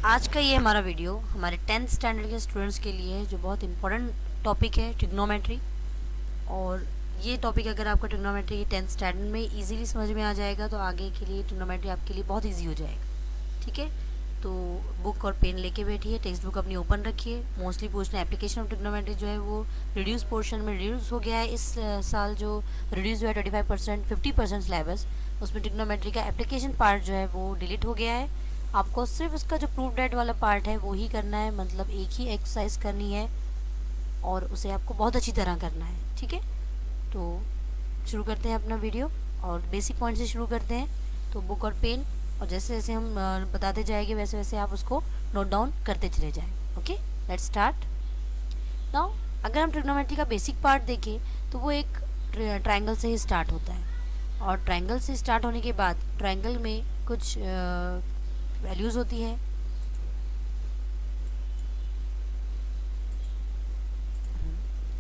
आज का ये हमारा वीडियो हमारे 10th स्टैंडर्ड के स्टूडेंट्स के लिए है, जो बहुत इंपॉर्टेंट टॉपिक है ट्रिग्नोमेट्री। और ये टॉपिक अगर आपका ट्रिग्नोमेट्री 10th स्टैंडर्ड में इजीली समझ में आ जाएगा तो आगे के लिए ट्रिग्नोमेट्री आपके लिए बहुत इजी हो जाएगा। ठीक है, तो बुक और पेन लेके बैठिए, टेक्स्ट बुक अपनी ओपन रखिए। मोस्टली पूछना एप्लीकेशन ऑफ ट्रिग्नोमेट्री जो है वो रिड्यूस पोर्शन में रिड्यूस हो गया है इस साल। जो रिड्यूस हुआ है 25%, 50% सिलेबस, उसमें ट्रिग्नोमेट्री का एप्लीकेशन पार्ट जो है वो डिलीट हो गया है। आपको सिर्फ इसका जो प्रूफ डेट वाला पार्ट है वो ही करना है, मतलब एक ही एक्सरसाइज करनी है और उसे आपको बहुत अच्छी तरह करना है। ठीक है, तो शुरू करते हैं अपना वीडियो और बेसिक पॉइंट से शुरू करते हैं। तो बुक और पेन, और जैसे जैसे हम बताते जाएंगे वैसे वैसे आप उसको नोट डाउन करते चले जाएं। Okay, let's start now. अगर हम ट्रिग्नोमेट्री का बेसिक पार्ट देखें तो वो एक ट्रायंगल से ही स्टार्ट होता है, और ट्रायंगल से स्टार्ट होने के बाद ट्रायंगल में कुछ वैल्यूज होती हैं।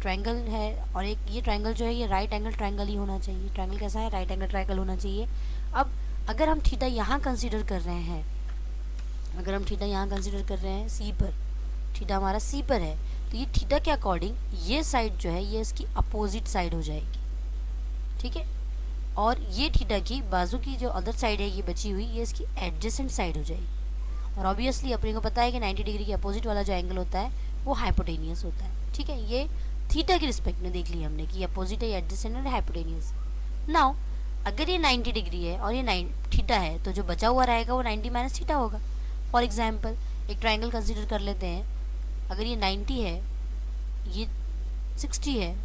ट्रायंगल है, और एक ये ट्रायंगल जो है ये राइट एंगल ट्रायंगल ही होना चाहिए। ट्रायंगल कैसा है? राइट एंगल ट्रायंगल होना चाहिए। अब अगर हम थीटा यहाँ कंसीडर कर रहे हैं, अगर हम थीटा यहाँ कंसीडर कर रहे हैं सी पर, थीटा हमारा सी पर है, तो ये थीटा के अकॉर्डिंग ये साइड जो है ये इसकी अपोजिट साइड हो जाएगी। ठीक है, और ये थीटा की बाजू की जो अदर साइड है ये बची हुई, ये इसकी एडजेसेंट साइड हो जाएगी। और ऑब्वियसली अपने को पता है कि 90 डिग्री के अपोजिट वाला जो एंगल होता है वो हाइपोटेनियस होता है। ठीक है, ये थीटा की रिस्पेक्ट में देख लिया हमने कि अपोजिट है, एडजेसेंट है, हाइपोटेनियस। नाउ अगर ये 90 डिग्री है और ये 9 थीटा है, तो जो बचा हुआ रहेगा वो 90 माइनस थीटा होगा। फॉर एग्जाम्पल एक ट्राइंगल कंसिडर कर लेते हैं। अगर ये 90 है, ये 60 है,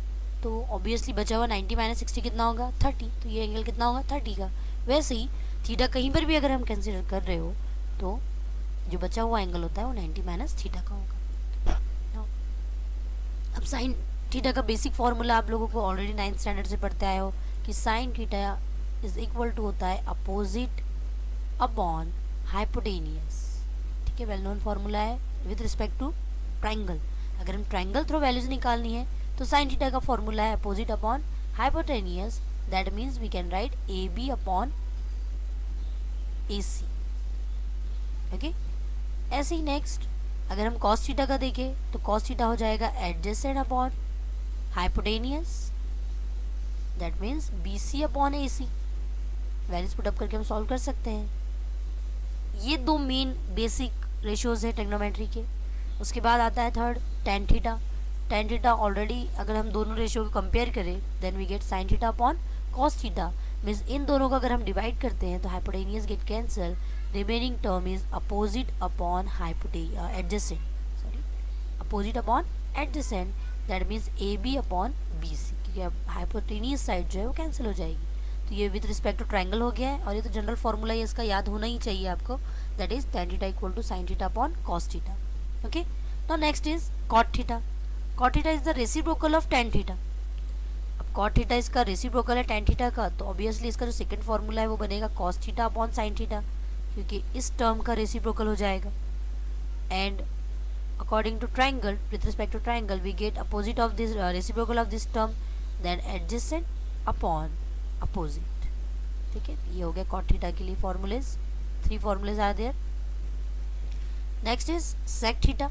तो ऑब्वियसली बचा हुआ 90 माइनस 60 कितना होगा? 30। तो ये एंगल कितना होगा? 30 का। वैसे ही थीटा कहीं पर भी अगर हम कंसिडर कर रहे हो तो जो बचा हुआ एंगल होता है वो 90 माइनस थीटा का होगा। अब साइन थीटा का बेसिक फॉर्मूला आप लोगों को ऑलरेडी 9th स्टैंडर्ड से पढ़ते आए हो कि sine theta is equal to होता है अपोजिट अपॉन हाइपोटेनियस। ठीक है, वेल नोन फॉर्मूला है विद रिस्पेक्ट टू ट्राइंगल। अगर हम ट्राइंगल थ्रू वैल्यूज निकालनी है तो साइन थीटा का फॉर्मूला है opposite upon hypotenuse. That means we can write A B upon A C. Okay, ऐसे ही नेक्स्ट अगर हम कॉस थीटा का देखें तो कॉस थीटा हो जाएगा adjacent upon hypotenuse. That means B C upon A C. Values put up करके हम सॉल्व कर सकते हैं। ये दो मेन बेसिक रेशियोज है ट्रिग्नोमेट्री के। उसके बाद आता है third tan theta. Tan theta already अगर हम दोनों रेशियो को कंपेयर करें then we get sine theta upon cos theta. Means इन दोनों को अगर हम डिवाइड करते हैं तो hypotenuse get cancel, remaining term is opposite upon adjacent, sorry opposite upon adjacent. That means A B upon B C, क्योंकि अब हाइपोटेनियस साइड जो है वो कैंसिल हो जाएगी। तो ये विद रिस्पेक्ट टू ट्रायंगल हो गया है, और ये तो जनरल फॉर्मूला है, इसका याद होना ही चाहिए आपको। That is tan theta equal to sine theta upon cos theta. Okay, now next is cot theta. Cot theta is the reciprocal of tan theta. अब कॉट थीटा इसका रेसिप्रोकल है tan थीटा का, तो ऑब्वियसली इसका जो second formula है वो बनेगा cos theta upon sine theta, क्योंकि इस टर्म का रेसिप्रोकल हो जाएगा। And according to triangle, with respect to triangle we get opposite of this reciprocal of this term, then adjacent upon opposite. ठीक है, ये हो गया cot theta के लिए formulas। 3 formulas are there. Next is sec theta.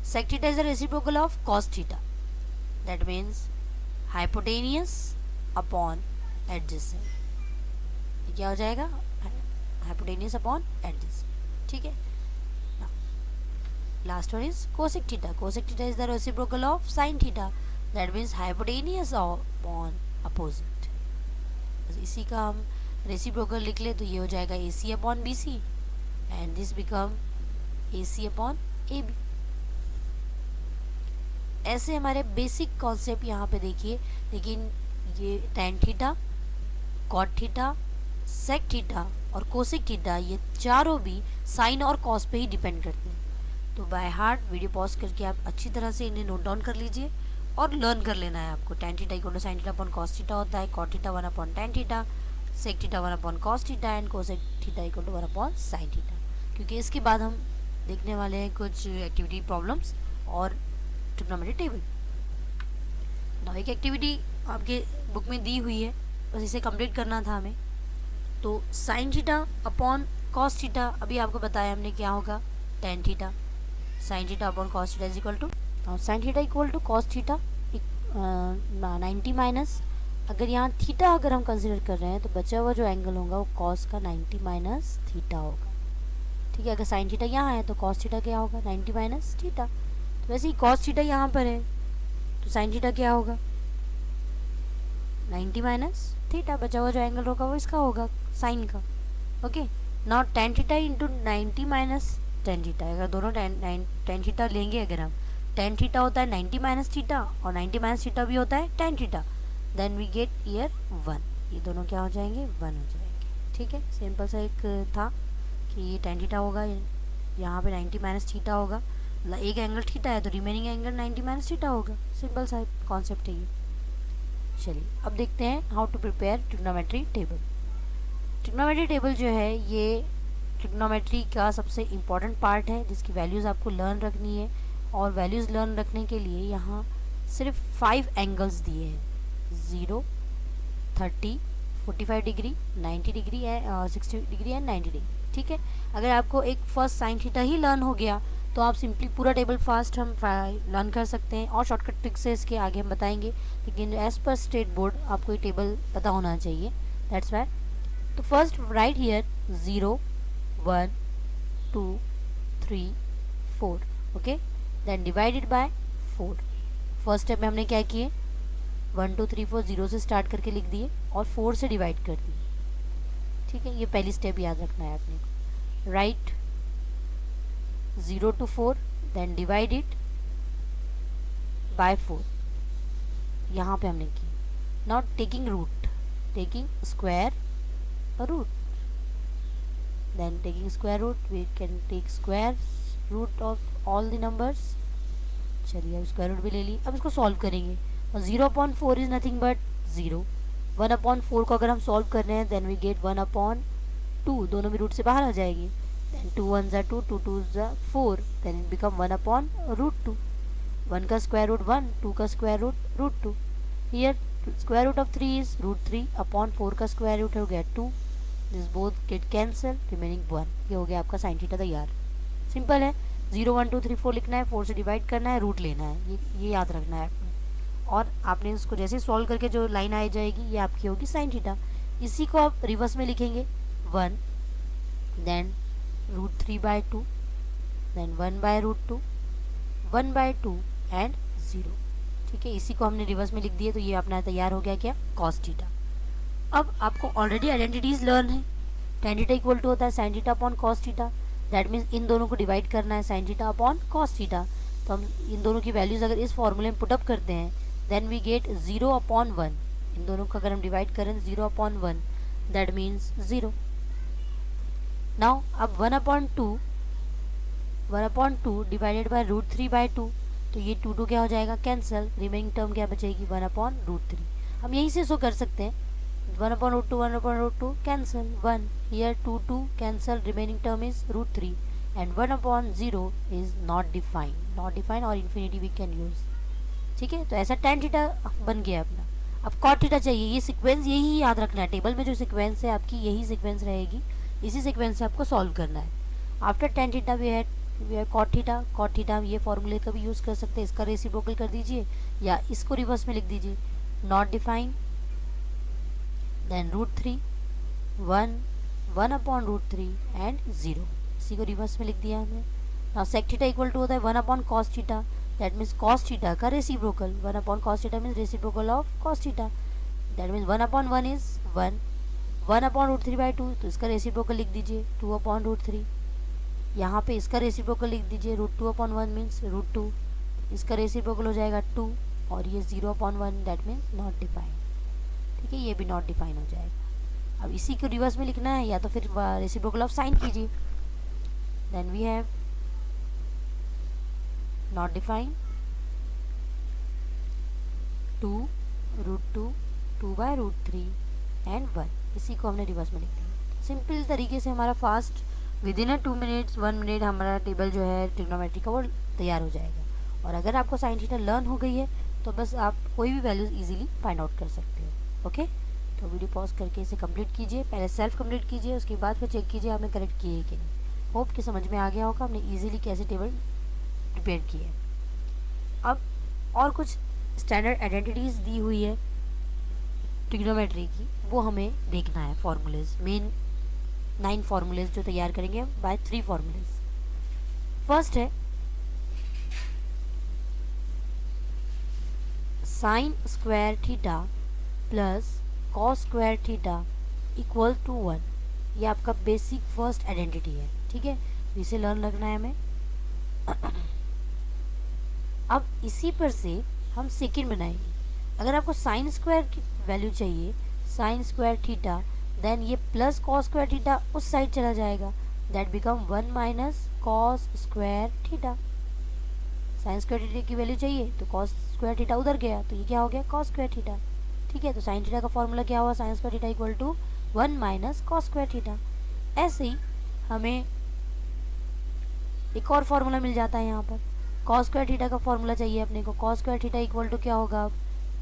Sec theta is the reciprocal of cos theta. That means hypotenuse upon adjacent. ये क्या हो जाएगा? hypotenuse upon adjacent। ठीक है, last one is cosec theta. Cosec theta is the reciprocal of sin theta. That means hypotenuse upon opposite. बस इसी का हम रेसिप्रोकल लिख ले तो ये हो जाएगा AC upon BC and this become AC upon AB। ऐसे हमारे बेसिक कॉन्सेप्ट यहाँ पे देखिए। लेकिन ये tan theta, cot theta, sec theta और cosec थीटा ये चारों भी साइन और कॉस पे ही डिपेंड करते हैं। तो बाय हार्ट वीडियो पॉज करके आप अच्छी तरह से इन्हें नोट डाउन कर लीजिए और लर्न कर लेना है आपको। tan theta equal to sine theta upon cos theta होता है, cot theta 1 upon tan theta, sec theta 1 upon cos theta and cosec theta equal to 1 upon sine theta. क्योंकि इसके बाद हम देखने वाले हैं कुछ एक्टिविटी प्रॉब्लम्स और ट्रिग्नोमेट्री टेबल। ना एक एक्टिविटी आपके बुक में दी हुई है, बस इसे कंप्लीट करना था हमें। तो sine theta upon cos theta अभी आपको बताया हमने क्या होगा, tan theta, sine theta upon cos theta is equal to, sine theta equal to cos theta 90 minus, अगर यहाँ थीटा अगर हम कंसिडर कर रहे हैं तो बचा हुआ जो एंगल होगा वो कॉस का 90 माइनस थीटा होगा। ठीक है, अगर साइन थीटा यहाँ है तो कॉस थीटा क्या होगा 90 माइनस थीटा। तो वैसे ही कॉस थीटा यहाँ पर है तो साइन थीटा क्या होगा 90 माइनस थीटा, बचा हुआ जो एंगल होगा वो इसका होगा साइन का। Okay, now tan theta into 90 minus tan theta, अगर दोनों टेन थीटा लेंगे, अगर हम टेन थीटा होता है 90 माइनस थीटा और 90 माइनस थीटा भी होता है tan theta, then we get year 1, ये दोनों क्या हो जाएंगे 1 हो जाएंगे। ठीक है, सिंपल सा एक था कि ये टेन थीटा होगा, यहाँ पे 90 माइनस थीटा होगा, एक एंगल थीटा है तो रिमेनिंग एंगल 90 माइनस थीटा होगा। सिंपल सा कॉन्सेप्ट है ये। चलिए अब देखते हैं how to prepare trigonometry table. Trigonometry table जो है ये ट्रिग्नोमेट्री का सबसे इम्पॉर्टेंट पार्ट है जिसकी वैल्यूज़ आपको लर्न रखनी है, और वैल्यूज़ लर्न रखने के लिए यहाँ सिर्फ 5 एंगल्स दिए हैं, 0, 30, 45 degree, 90 degree, 60 degree and 90 degree. ठीक है, अगर आपको एक फर्स्ट साइन थीटा ही लर्न हो गया तो आप सिंपली पूरा टेबल फास्ट हम लर्न कर सकते हैं, और शॉर्टकट ट्रिक्स से इसके आगे हम बताएंगे, लेकिन एज पर स्टेट बोर्ड आपको ये टेबल पता होना चाहिए, दैट्स वाई। तो first write here 0, 1, 2, 3, 4, okay, then divided by 4। First step में हमने क्या किए 1 2 3 4 0 से स्टार्ट करके लिख दिए और 4 से डिवाइड कर दिए। ठीक है, ये पहली स्टेप याद रखना है अपने को। Write 0 to 4, then divide it by 4, यहाँ पे हमने की। Not taking root, taking square root, then taking square root, we can take square root of all the numbers. चलिए अब स्क्वायर रूट भी ले ली, अब इसको सॉल्व करेंगे। और 0/4 इज नथिंग बट 0। 1/4 को अगर हम सॉल्व कर रहे हैं देन वी गेट 1/2, दोनों भी रूट से बाहर आ जाएगी। देन 2 1 ज़ा 2, 2 2 ज़ा 4, देन इट बिकम 1/√2। 1 का स्क्वायर रूट 1, 2 का square root √2। Here square root of 3 is √3 upon 4 का स्क्वायर रूट हो गया 2, this both get cancel, remaining 1। ये हो गया आपका साइन थीटा तैयार। सिंपल है, 0 1 2 3 4 लिखना है, 4 से डिवाइड करना है, रूट लेना है, ये याद रखना है आपने। और आपने इसको जैसे सॉल्व करके जो लाइन आ जाएगी ये आपकी होगी साइन थीटा। इसी को आप रिवर्स में लिखेंगे 1, देन √3/2, देन 1/√2, 1/2 एंड 0। ठीक है, इसी को हमने रिवर्स में लिख दिए तो ये अपना तैयार हो गया क्या कॉस थीटा। अब आपको ऑलरेडी आइडेंटिटीज लर्न है, टेन थीटा इक्वल टू होता है sine theta upon cos theta, that means इन दोनों को डिवाइड करना है sine theta upon cos theta. तो हम इन दोनों की वैल्यूज अगर इस फॉर्मूले में पुटअप करते हैं देन वी गेट 0/1। इन दोनों को अगर हम डिवाइड करें 0/1, दैट मीन्स 0। नाउ अब 1/2 डिवाइडेड बाय √3/2, तो ये 2 2 क्या हो जाएगा कैंसिल, रिमेनिंग टर्म क्या बचेगी 1/√3। हम यहीं से शो कर सकते हैं 1/√2 1/√2 cancel 1, here 2 2 cancel, remaining term is √3 and 1/0 is not defined और इन्फिनिटी वी कैन यूज। ठीक है, तो ऐसा tan थीटा बन गया अपना। अब cot थीटा चाहिए, ये सीक्वेंस यही याद रखना है, टेबल में जो सीक्वेंस है आपकी यही सीक्वेंस रहेगी, इसी सीक्वेंस से आपको सॉल्व करना है। After tan theta we had cot theta हम ये फॉर्मूले का भी यूज़ कर सकते हैं, इसका रेसिप्रोकल कर दीजिए या इसको रिवर्स में लिख दीजिए, नॉट डिफाइंड, देन √3, 1, 1/√3 एंड 0, इसी को रिवर्स में लिख दिया हमने। Now sec theta equal to होता है 1/cos theta, that means cos theta का reciprocal, 1/cos theta means reciprocal of cos theta, that means 1/1 is 1, 1/√3/2, तो इसका रेसिप्रोकल लिख दीजिए 2/√3, यहाँ पे इसका रेसिप्रोकल लिख दीजिए √2/1 मीन्स √2, इसका रेसिप्रोकल हो जाएगा 2, और ये 0/1 दैट मीन्स नॉट डिफाइंड। ठीक है, ये भी नॉट डिफाइन हो जाएगा। अब इसी को रिवर्स में लिखना है या तो फिर रेसिप्रोकल ऑफ साइन कीजिए, then we have not defined 2 √2, 2/√3 and 1, इसी को हमने रिवर्स में लिख दिया। सिंपल तरीके से हमारा fast with in 2 minutes 1 minute हमारा टेबल जो है ट्रिग्नोमेट्री का वो तैयार हो जाएगा। और अगर आपको साइन थीटा लर्न हो गई है तो बस आप कोई भी वैल्यूज इजीली फाइंड आउट कर सकते हो। ओके, तो वीडियो पॉज करके इसे कंप्लीट कीजिए, पहले सेल्फ कंप्लीट कीजिए, उसके बाद फिर चेक कीजिए आपने करेक्ट किए कि नहीं। होप कि समझ में आ गया होगा हमने इजीली कैसे टेबल प्रिपेयर की है। अब और कुछ स्टैंडर्ड आइडेंटिटीज़ दी हुई है ट्रिग्नोमेट्री की, वो हमें देखना है। फॉर्मूलेज मेन 9 फॉर्मूलेज जो तैयार करेंगे बाय 3 फॉर्मूलेज। फर्स्ट है sine square theta plus cos square theta equal to 1। ये आपका बेसिक फर्स्ट आइडेंटिटी है, ठीक है, इसे लर्न रखना है हमें। अब इसी पर से हम सेकेंड बनाएंगे। अगर आपको साइन स्क्वायर की वैल्यू चाहिए, साइन स्क्वायर थीटा, देन ये प्लस कॉस स्क्वायर थीटा उस साइड चला जाएगा, that become 1 minus cos square theta. Sign square theta की वैल्यू चाहिए तो कॉस स्क्वायर थीटा उधर गया, तो ये क्या हो गया, कॉस स्क्वायर थीटा। ठीक है, तो साइन थीटा का फॉर्मूला क्या हुआ, sine square theta equal to 1 minus cos square theta. ऐसे ही हमें एक और फॉर्मूला मिल जाता है यहाँ पर, कॉस स्क्वायर थीटा का फॉर्मूला चाहिए अपने को। Cos square theta equal to क्या होगा, अब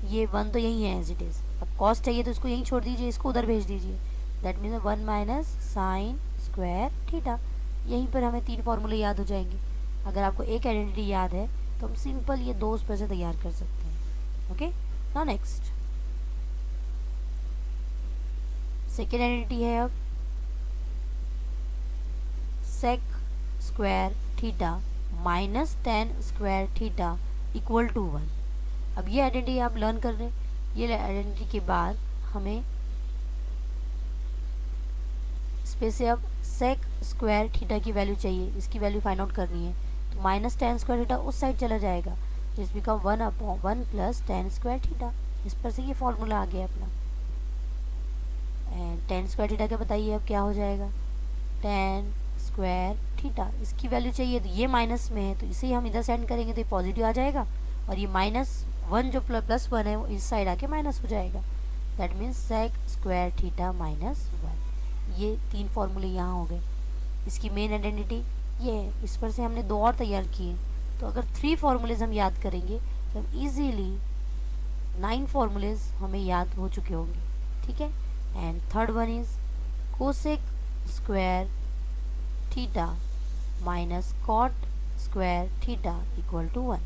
ये 1 तो यही है एज इट इज़, अब कॉस चाहिए तो इसको यहीं छोड़ दीजिए, इसको उधर भेज दीजिए, that means 1 minus sine square theta. यहीं पर हमें 3 फॉर्मूले याद हो जाएंगे। अगर आपको एक आइडेंटिटी याद है तो हम सिंपल ये 2 उस पर से तैयार कर सकते हैं। Okay, now next second identity है अब sec square theta minus tan square theta equal to 1। अब ये आइडेंटिटी आप लर्न कर रहे हैं। ये आइडेंटिटी के बाद हमें स्पेस से अब सेक स्क्वायर थीटा की वैल्यू चाहिए, इसकी वैल्यू फाइंड आउट करनी है। तो माइनस टेन स्क्वायर थीटा उस साइड चला जाएगा, इस become 1 upon 1 plus ten square theta. इस पर से ये फॉर्मूला आ गया अपना। एंड टेन स्क्वायर थीटा क्या बताइए अब क्या हो जाएगा, टेन स्क्वायर थीटा। इसकी वैल्यू चाहिए तो ये माइनस में है, तो इसे ही हम इधर सेंड करेंगे तो ये पॉजिटिव आ जाएगा, और ये माइनस 1 जो प्लस 1 है वो इस साइड आके माइनस हो जाएगा। That means sec square theta minus 1। ये 3 फॉर्मूले यहाँ हो गए। इसकी मेन आइडेंटिटी ये है। इस पर से हमने 2 और तैयार किए, तो अगर 3 फॉर्मूलेज हम याद करेंगे तो हम ईजीली 9 फॉर्मूलेज हमें याद हो चुके होंगे। ठीक है, and third one is cosec square theta minus cot square theta equal to 1।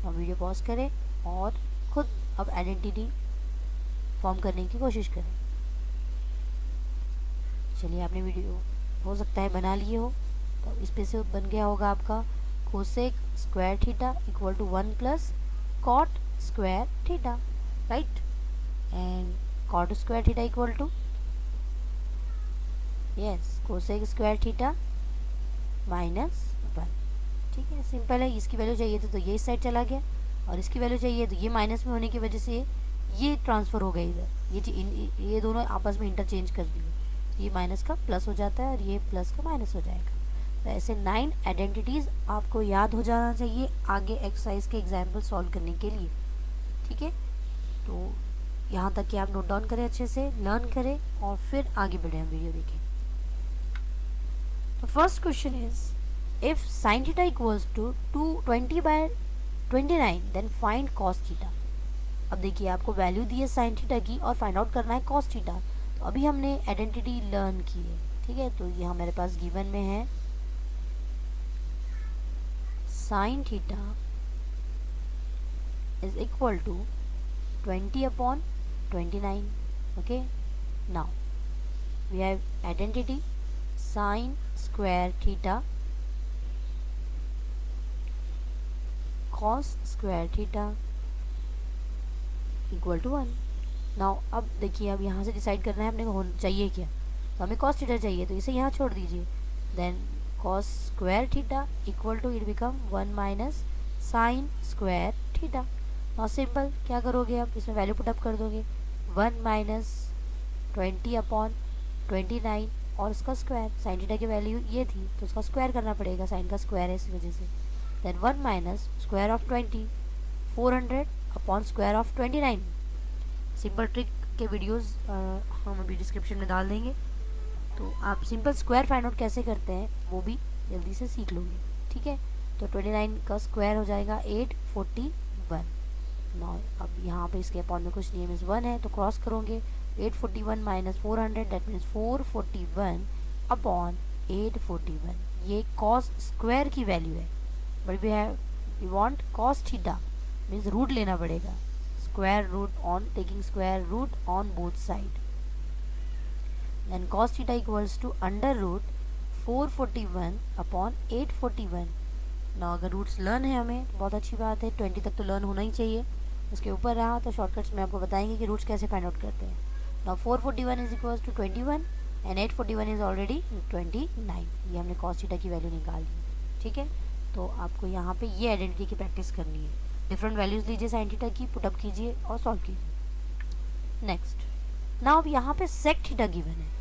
हम वीडियो पॉज करें और खुद अब आइडेंटिटी फॉर्म करने की कोशिश करें। चलिए, आपने वीडियो हो सकता है बना लिए हो, तो इस पे से बन गया होगा आपका cosec square theta equal to 1 plus cot square theta, right. And cot square theta equal to yes cosec square theta minus 1। ठीक है, सिंपल है। इसकी वैल्यू चाहिए थी तो ये इस साइड चला गया, और इसकी वैल्यू चाहिए तो ये माइनस में होने की वजह से ये ट्रांसफ़र हो गई इधर। ये दोनों आपस में इंटरचेंज कर दिए, ये माइनस का प्लस हो जाता है और ये प्लस का माइनस हो जाएगा। तो ऐसे 9 आइडेंटिटीज़ आपको याद हो जाना चाहिए आगे एक्सरसाइज के एग्जाम्पल सॉल्व करने के लिए। ठीक है, तो यहाँ तक कि आप नोट डाउन करें, अच्छे से लर्न करें और फिर आगे बढ़ें, हम वीडियो देखें। तो first question is if sine theta equals to 220/29 then find cos theta. अब देखिए, आपको वैल्यू दी है साइन थीटा की और फाइंड आउट करना है कॉस थीटा। तो अभी हमने आइडेंटिटी लर्न की है, ठीक है। तो ये हमारे पास गिवन में है sine theta is equal to 20/29। Okay, now we have identity sine square theta cos square theta equal to 1। Now अब देखिए, अब यहाँ से डिसाइड करना है अपने को चाहिए क्या। तो हमें कॉस थीटा चाहिए, तो इसे यहाँ छोड़ दीजिए, then cos square theta equal to it become 1 minus sine square theta. Now simple, क्या करोगे आप, इसमें वैल्यू पुटअप कर दोगे, 1 माइनस 20/29 और उसका स्क्वायर। साइन थीटा की वैल्यू ये थी तो उसका स्क्वायर करना पड़ेगा, साइन का स्क्वायर है इस वजह से। Then 1 minus square of 20, 400 upon square of 29। Simple trick के वीडियोस हम अभी डिस्क्रिप्शन में डाल देंगे, तो आप सिंपल स्क्वायर फाइंड आउट कैसे करते हैं वो भी जल्दी से सीख लोगे। ठीक है, तो 29 का स्क्वायर हो जाएगा 841। नाउ अब यहाँ पे इसके अपॉन में कुछ नहीं है, मीन्स 1 है, तो क्रॉस करोगे 841 माइनस 400 दैट मीन्स 441 अपॉन 841। ये कॉस स्क्वायर की वैल्यू है, but we want cos theta, means root लेना पड़ेगा, square root on taking square root on both side. Then cos theta equals to under root 441 upon 841। ना अगर roots learn है हमें तो बहुत अच्छी बात है, 20 तक तो लर्न होना ही चाहिए। उसके ऊपर रहा तो शॉर्टकट्स में आपको बताएंगे कि रूट्स कैसे फाइंड आउट करते हैं। ना 441 is equals to 21 and 841 is already 29। ये हमने कॉस थीटा की वैल्यू निकाल ली। ठीक है, तो आपको यहाँ पे ये आइडेंटिटी की प्रैक्टिस करनी है। डिफरेंट वैल्यूज लीजिए साइन थीटा की, पुटअप कीजिए और सॉल्व कीजिए। नेक्स्ट, ना अब यहाँ पे सेक थीटा गिवन है,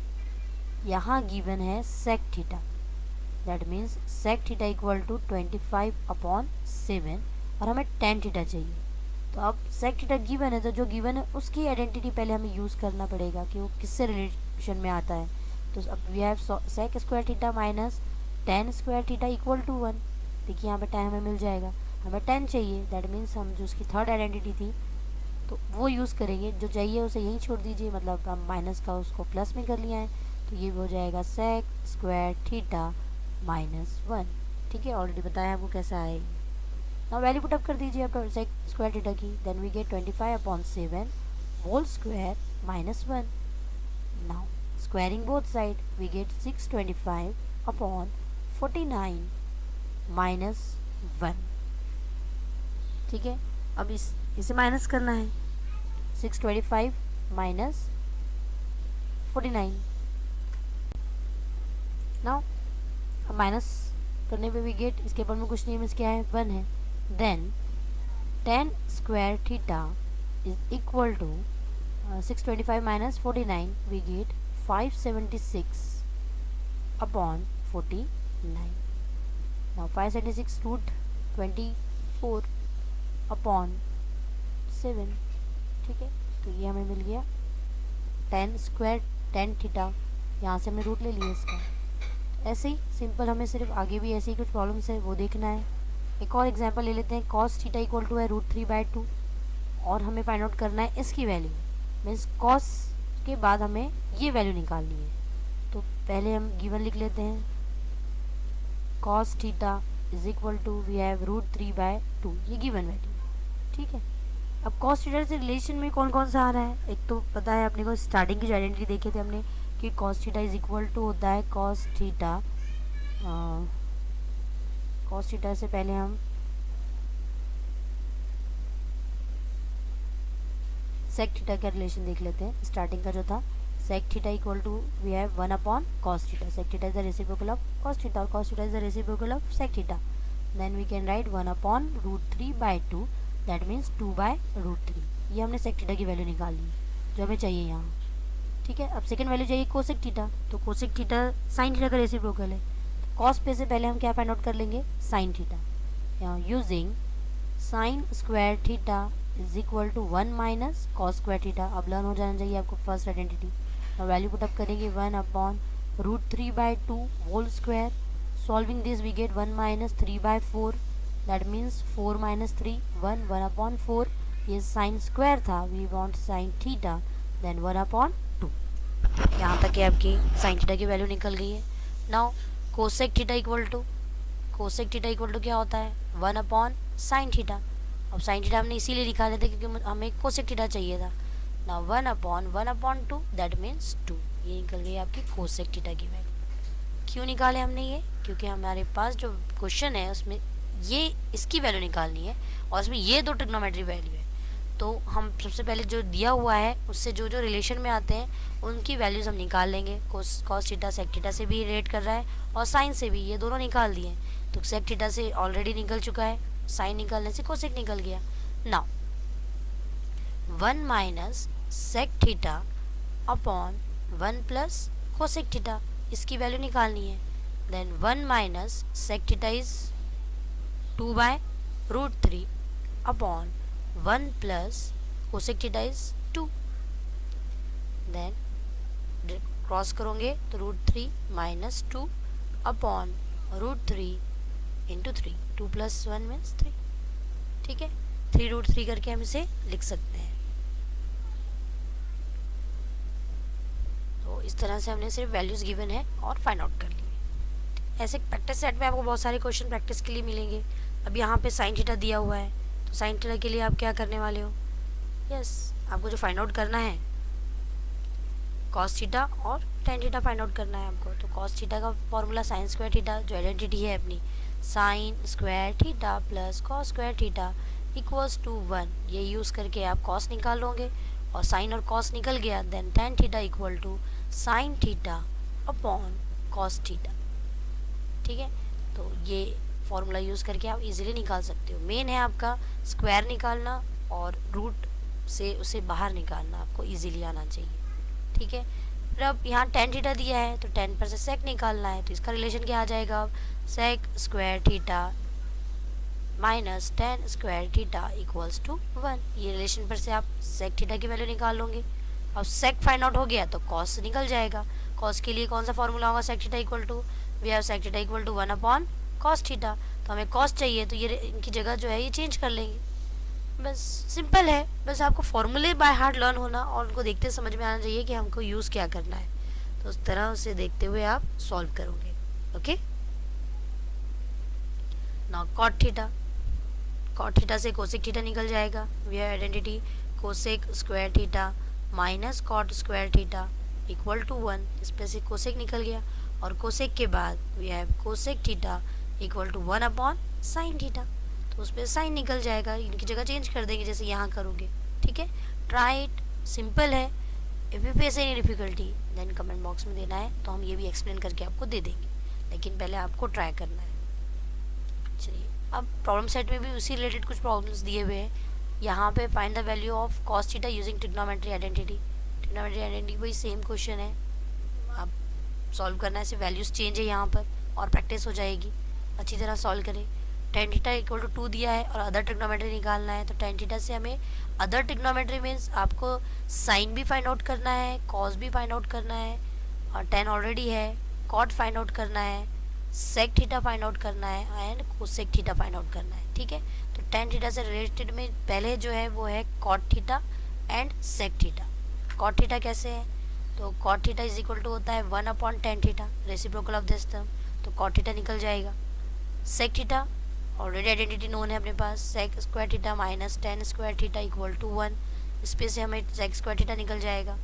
यहाँ गिवन है sec theta, that means sec theta equal to 25 upon 7 और हमें tan थीटा चाहिए। तो अब सेक थीटा गिवन है, तो जो गिवन है उसकी आइडेंटिटी पहले हमें यूज़ करना पड़ेगा कि वो किससे रिलेशन में आता है। तो अब we have sec square theta minus tan square theta equal to 1। देखिए यहाँ पे tan हमें मिल जाएगा, हमें tan चाहिए, दैट मीन्स हम जो उसकी थर्ड आइडेंटिटी थी तो वो यूज़ करेंगे, जो चाहिए उसे यहीं छोड़ दीजिए, मतलब हम माइनस का उसको प्लस में कर लिया है, तो ये हो जाएगा सेक स्क्वायर थीटा -1। ठीक है, ऑलरेडी बताया आपको कैसा है। नाउ वैल्यू पुट अप कर दीजिए आप सेक स्क्वायर थीटा की, then we get 25 upon 7 whole square -1। Now squaring both side we get 625 upon 49 -1। ठीक है, अब इसे माइनस करना है, 625 माइनस 49। नाउ अब माइनस करने पे भी गेट, इसके ऊपर में कुछ नहीं है, मीन्स क्या है 1 है। Then tan square theta is equal to 625 minus 49, we get 576 upon 49। Now 576 root 24 upon 7। ठीक है, तो ये हमें मिल गया tan स्क्वायर tan थीटा, यहाँ से हमने रूट ले लिया इसका। ऐसे ही सिंपल, हमें सिर्फ आगे भी ऐसे ही कुछ प्रॉब्लम्स है वो देखना है। एक और एग्जांपल ले लेते हैं, कॉस थीटा इक्वल टू है √3/2 और हमें फाइंड आउट करना है इसकी वैल्यू, मीन्स कॉस के बाद हमें ये वैल्यू निकालनी है। तो पहले हम गिवन लिख लेते हैं, cos theta is equal to we have √3/2, ये गिवन वैल्यू। ठीक है, अब कॉस थीटा से रिलेशन में कौन कौन सा आ रहा है, एक तो पता है अपने को, स्टार्टिंग की जो आइडेंटिटी देखे थे हमने कि cos theta is equal to होता है कॉस थीटा, कॉस थीटा से पहले हम सेक थीटा का रिलेशन देख लेते हैं। स्टार्टिंग का जो था sec theta equal to we have 1 upon cos theta, sec theta is the reciprocal of cos theta और cos theta is the reciprocal of sec theta. Then we can write 1 upon √3/2, that means 2/√3। ये हमने sec theta की value निकाल ली जो हमें चाहिए यहाँ। ठीक है, अब सेकंड वैल्यू चाहिए कोसेक थीटा, तो कोसेक थीटा साइन थीटा का रेसिप्रोकल है। कॉस पे से पहले हम क्या फाइंड आउट कर लेंगे, साइन थीटा। यहाँ using sine square theta is equal to 1 minus cos square theta. अब लर्न हो जाना चाहिए आपको फर्स्ट आइडेंटिटी। और वैल्यू पुटअप करेंगे 1 upon √3/2 whole square. Solving this we get 1 minus 3/4, that means 4 minus 3 1 upon 4। ये साइन स्क्वायर था, we want sine theta, then 1 upon 2। यहाँ तक आपकी साइन थीटा की वैल्यू निकल गई है। Now cosec theta equal to, cosec theta equal to क्या होता है 1 अपॉन साइन थीटा। अब साइन थीटा हमने इसीलिए लिखा लेते क्योंकि हमें कोसेक थीटा चाहिए था ना। 1 अपॉन 2 दैट मीन्स 2। ये निकल गई आपकी कोसेक थीटा की वैल्यू। क्यों निकाले हमने ये, क्योंकि हमारे पास जो क्वेश्चन है उसमें ये इसकी वैल्यू निकालनी है और उसमें ये दो ट्रिग्नोमेट्री वैल्यू है। तो हम सबसे पहले जो दिया हुआ है उससे जो जो रिलेशन में आते हैं उनकी वैल्यूज़ हम निकाल लेंगे। कॉस थीटा सेक थीटा से भी रिलेट कर रहा है और साइन से भी, ये दोनों निकाल दिए। तो सेक थीटा से ऑलरेडी निकल चुका है, साइन निकालने से कोसेक निकल गया। Now 1 minus sec theta upon 1 plus cosec theta, इसकी वैल्यू निकालनी है। Then 1 minus sec theta is 2/√3 upon 1 plus cosec theta is 2। Then cross करोगे तो √3 माइनस 2 अपॉन √3 इंटू 3, 2 + 1 मीन्स 3। ठीक है, 3√3 करके हम इसे लिख सकते हैं। तो इस तरह से हमने सिर्फ वैल्यूज गिवन है और फाइंड आउट कर लिए। ऐसे प्रैक्टिस सेट में आपको बहुत सारे क्वेश्चन प्रैक्टिस के लिए मिलेंगे। अब यहाँ पे साइन थीटा दिया हुआ है, तो साइन थीटा के लिए आप क्या करने वाले हो, यस आपको जो फाइंड आउट करना है कॉस थीटा और टेन थीटा फाइंड आउट करना है आपको। तो कॉस थीटा का फॉर्मूला साइन स्क्वायर थीटा, जो आइडेंटिटी है अपनी, sine square theta plus cos square theta equals to 1, ये यूज़ करके आप कॉस निकाल लोगे और साइन और कॉस निकल गया, then tan theta equal to sine theta upon cos theta. ठीक है, तो ये फॉर्मूला यूज़ करके आप इजीली निकाल सकते हो। मेन है आपका स्क्वायर निकालना और रूट से उसे बाहर निकालना आपको इजीली आना चाहिए। ठीक है, फिर अब यहाँ टेन थीटा दिया है तो टेन पर से सेक निकालना है, तो इसका रिलेशन क्या आ जाएगा, अब sec square theta minus tan square theta equals to 1। ये रिलेशन पर से आप सेक थीटा की वैल्यू निकाल लोगे। अब सेक फाइंड आउट हो गया तो कॉस निकल जाएगा। कॉस के लिए कौन सा फॉर्मूला होगा, sec theta equal to, we have sec theta equal to 1 upon cos theta. तो हमें कॉस चाहिए तो ये इनकी जगह जो है ये चेंज कर लेंगे। बस सिंपल है, बस आपको फॉर्मूले बाय हार्ट लर्न होना और उनको देखते समझ में आना चाहिए कि हमको यूज़ क्या करना है। तो उस तरह उसे देखते हुए आप सॉल्व करोगे। Okay, now cot theta, cot theta से कोसेक थीटा निकल जाएगा। We have identity cosec square theta minus cot square theta equal to 1। इस पर से कोसेक निकल गया और कोसेक के बाद we have cosec theta equal to 1 upon sine theta, तो उस पर साइन निकल जाएगा, इनकी जगह चेंज कर देंगे जैसे यहाँ करोगे। ठीक है, ट्राई इट, सिंपल है। If you face any difficulty then comment box में देना है, तो हम ये भी एक्सप्लेन करके आपको दे देंगे, लेकिन पहले आपको ट्राई करना है। चलिए, अब प्रॉब्लम सेट में भी उसी रिलेटेड कुछ प्रॉब्लम्स दिए हुए हैं। यहाँ पे find the value of cos theta using trigonometry identity. Trigonometry identity वही सेम क्वेश्चन है, आप सॉल्व करना है, सिर्फ वैल्यूज़ चेंज है यहाँ पर और प्रैक्टिस हो जाएगी। अच्छी तरह सॉल्व करें। टेन थीटा इक्वल टू 2 दिया है और अदर ट्रिग्नोमेट्री निकालना है, तो टेन थीटा से हमें अदर ट्रिग्नोमेट्री मीन्स आपको साइन भी फाइंड आउट करना है, कॉस भी फाइंड आउट करना है, और टेन ऑलरेडी है, कॉट फाइंड आउट करना है, सेक थीटा फाइंड आउट करना है and cosec theta find out करना है। ठीक है, तो टेन थीटा से रिलेटेड में पहले जो है वो है cot theta and sec theta. Cot theta कैसे है, तो cot theta is equal to होता है 1 upon tan theta, reciprocal of this term, तो कॉट थीटा निकल जाएगा। Sec theta already identity known है अपने पास, sec square theta minus tan square theta equal to 1, इस पे से हमें सेक स्क्वायर थीटा निकल जाएगा।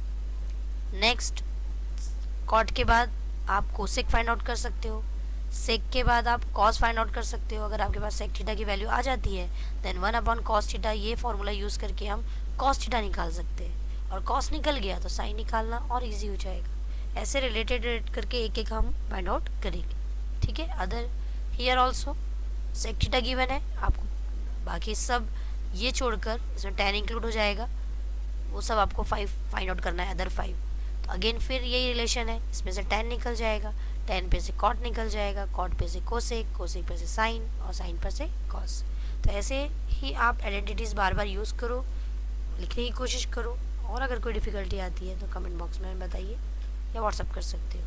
नेक्स्ट कॉट के बाद आप कोसेक फाइंड आउट कर सकते हो, सेक के बाद आप कॉस फाइंड आउट कर सकते हो। अगर आपके पास सेक थीटा की वैल्यू आ जाती है देन 1 अपॉन कॉस थीटा, ये फॉर्मूला यूज़ करके हम कॉस थीटा निकाल सकते हैं, और कॉस निकल गया तो साइन निकालना और ईजी हो जाएगा। ऐसे रिलेटेड करके एक एक हम फाइंड आउट करेंगे। ठीक है, other here also sec theta given है आपको, बाकी सब ये छोड़कर इसमें 10 इंक्लूड हो जाएगा, वो सब आपको 5 फाइंड आउट करना है, अदर 5। तो अगेन फिर यही रिलेशन है, इसमें से 10 निकल जाएगा, 10 पे से कॉट निकल जाएगा, कॉट पे से कोसेक, कोसेक पे से साइन और साइन पर से कॉस। तो ऐसे ही आप आइडेंटिटीज़ बार बार यूज़ करो, लिखने की कोशिश करो, और अगर कोई डिफ़िकल्टी आती है तो कमेंट बॉक्स में बताइए या व्हाट्सअप कर सकते हो।